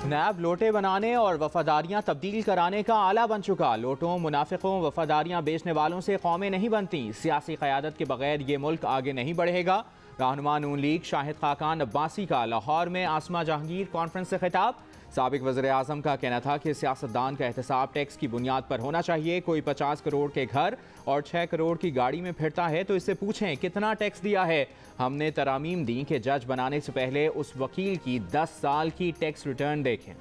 नैब लोटे बनाने और वफादारियां तब्दील कराने का आला बन चुका। लोटों, मुनाफिकों, वफादारियां बेचने वालों से कौमें नहीं बनती। सियासी क़यादत के बगैर ये मुल्क आगे नहीं बढ़ेगा। रहनुमा नून लीग शाहिद खाकान अब्बासी का लाहौर में आसमा जहांगीर कॉन्फ्रेंस से खिताब। साबिक वज़ीर आज़म का कहना था कि सियासतदान का एहतसाब टैक्स की बुनियाद पर होना चाहिए। कोई 50 करोड़ के घर और 6 करोड़ की गाड़ी में फिरता है तो इससे पूछें कितना टैक्स दिया है। हमने तरामीम दी कि जज बनाने से पहले उस वकील की 10 साल की टैक्स रिटर्न देखें।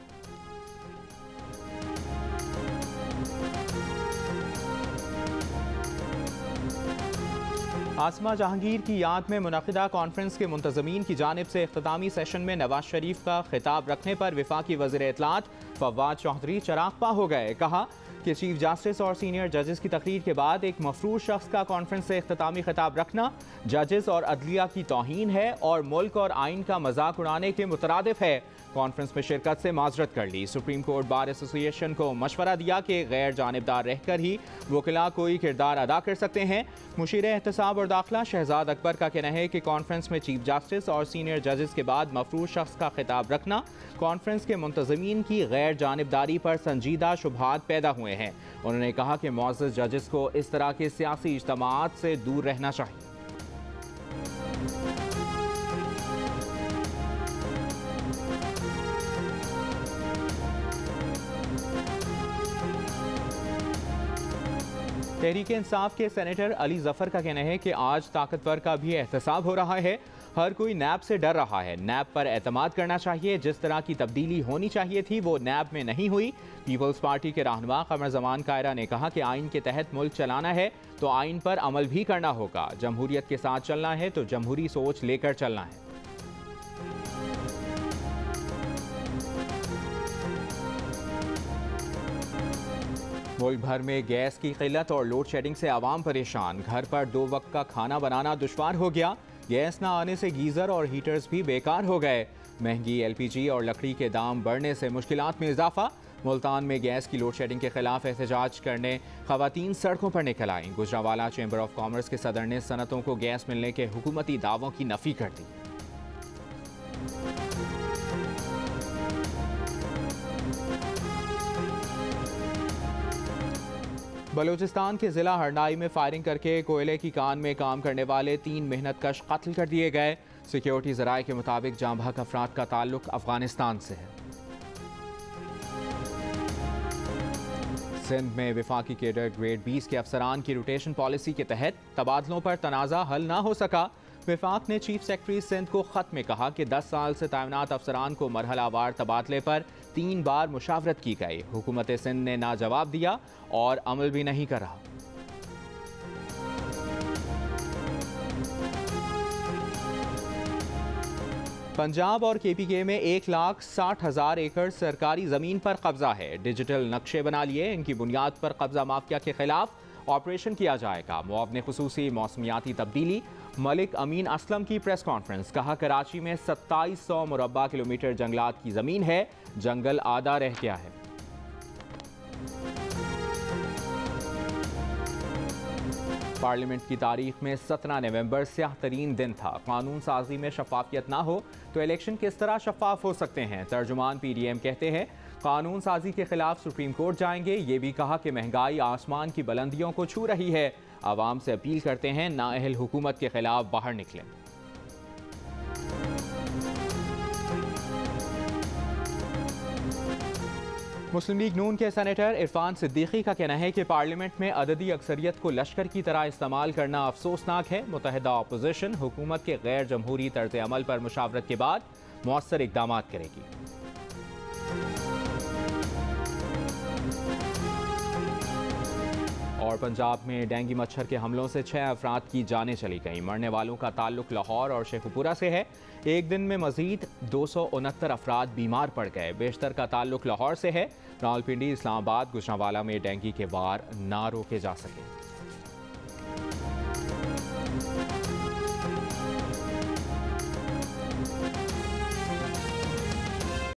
आसमा जहांगीर की याद में मुनक़िदा कॉन्फ्रेंस के मुंतज़मीन की जानिब से इख्तितामी सेशन में नवाज शरीफ का खिताब रखने पर वफाकी वज़ीर इत्तलात फवाद चौधरी चराग़पा हो गए। कहा कि चीफ जस्टिस और सीनियर जजेस की तकरीर के बाद एक मफरूज शख्स का कॉन्फ्रेंस से इख्तितामी खिताब रखना जजेस और अदलिया की तौहीन है और मुल्क और आइन का मजाक उड़ाने के मुतरादिफ है। कॉन्फ्रेंस में शिरकत से माजरत कर ली। सुप्रीम कोर्ट बार एसोसिएशन को मशवरा दिया कि गैर जानिबदार रहकर ही वकिला कोई किरदार अदा कर सकते हैं। मुशीर एहतसाब और दाखिला शहजाद अकबर का कहना है कि कॉन्फ्रेंस में चीफ जस्टिस और सीनियर जजेस के बाद मफरूज शख्स का खिताब रखना कॉन्फ्रेंस के मुंतज़मीन की गैर जानिबदारी पर संजीदा शुबहात पैदा हुए हैं। उन्होंने कहा कि मुअज़्ज़ज़ जजेस को इस तरह के सियासी इज्तिमाआत से दूर रहना चाहिए। तहरीक इंसाफ के सेनेटर अली जफर का कहना है कि आज ताकतवर का भी एहतसाब हो रहा है। हर कोई नैब से डर रहा है। नैब पर एतमाद करना चाहिए। जिस तरह की तब्दीली होनी चाहिए थी वो नैब में नहीं हुई। पीपल्स पार्टी के रहनुमा कमर जमान कायरा ने कहा कि आइन के तहत मुल्क चलाना है तो आइन पर अमल भी करना होगा। जमहूरियत के साथ चलना है तो जमहूरी सोच लेकर चलना है। मुल्क भर में गैस की किल्लत और लोड शेडिंग से आवाम परेशान। घर पर 2 वक्त का खाना बनाना दुश्वार हो गया। गैस न आने से गीज़र और हीटर्स भी बेकार हो गए। महंगी LPG और लकड़ी के दाम बढ़ने से मुश्किलात में इजाफा। मुल्तान में गैस की लोड शेडिंग के खिलाफ एहतजाज करने खवातीन सड़कों पर निकल आईं। गुजरावाला चैम्बर ऑफ कॉमर्स के सदर ने सनतों को गैस मिलने के हुकूमती दावों की नफी कर दी। बलूचिस्तान के ज़िला हरनाई में फायरिंग करके कोयले की कान में काम करने वाले 3 मेहनतकश कत्ल कर दिए गए। सिक्योरिटी ज़राए के मुताबिक जाँ बहक अफराद का ताल्लुक अफगानिस्तान से है। सिंध में वफाकी कैडर ग्रेड 20 के अफसरान की रोटेशन पॉलिसी के तहत तबादलों पर तनाज़ा हल ना हो सका। वफाक ने चीफ सेक्रेटरी सिंध को ख़त में कहा कि 10 साल से तैनात अफसरान को मरहलावार तबादले पर 3 बार मुशावरत की गई। हुकूमत सिंध ने ना जवाब दिया और अमल भी नहीं करा। पंजाब और KPK में 1,60,000 एकड़ सरकारी ज़मीन पर कब्जा है। डिजिटल नक्शे बना लिए। इनकी बुनियाद पर कब्जा माफिया के खिलाफ ऑपरेशन किया जाएगा। मुआवने खुसूसी मौसमियाती तब्दीली मलिक अमीन असलम की प्रेस कॉन्फ्रेंस। कहा कराची में 2700 मुरब्बा किलोमीटर जंगलात की ज़मीन है। जंगल आधा रह गया है। पार्लियामेंट की तारीख में 17 नवंबर स्याह तरीन दिन था। कानून साजी में शफाफियत ना हो तो इलेक्शन किस तरह शफाफ हो सकते हैं। तर्जुमान PDM कहते हैं कानून साजी के खिलाफ सुप्रीम कोर्ट जाएंगे। ये भी कहा कि महंगाई आसमान की बुलंदियों को छू रही है। आवाम से अपील करते हैं नाअहल हुकूमत के खिलाफ बाहर निकलें। मुस्लिम लीग नून के सेनेटर इरफान सिद्दीकी का कहना है कि पार्लियामेंट में अददी अक्सरियत को लश्कर की तरह इस्तेमाल करना अफसोसनाक है। मुत्तहिदा अपोजिशन हुकूमत के गैर जमहूरी तर्ज अमल पर मुशावरत के बाद मौसर इकदाम करेगी। और पंजाब में डेंगू मच्छर के हमलों से 6 अफराद की जानें चली गईं। मरने वालों का ताल्लुक लाहौर और शेखुपुरा से है। एक दिन में मजीद 269 अफराद बीमार पड़ गए। बेशतर का ताल्लुक लाहौर से है। रावलपिंडी, इस्लामाबाद, गुजरांवाला में डेंगू के वार ना रोके जा सके।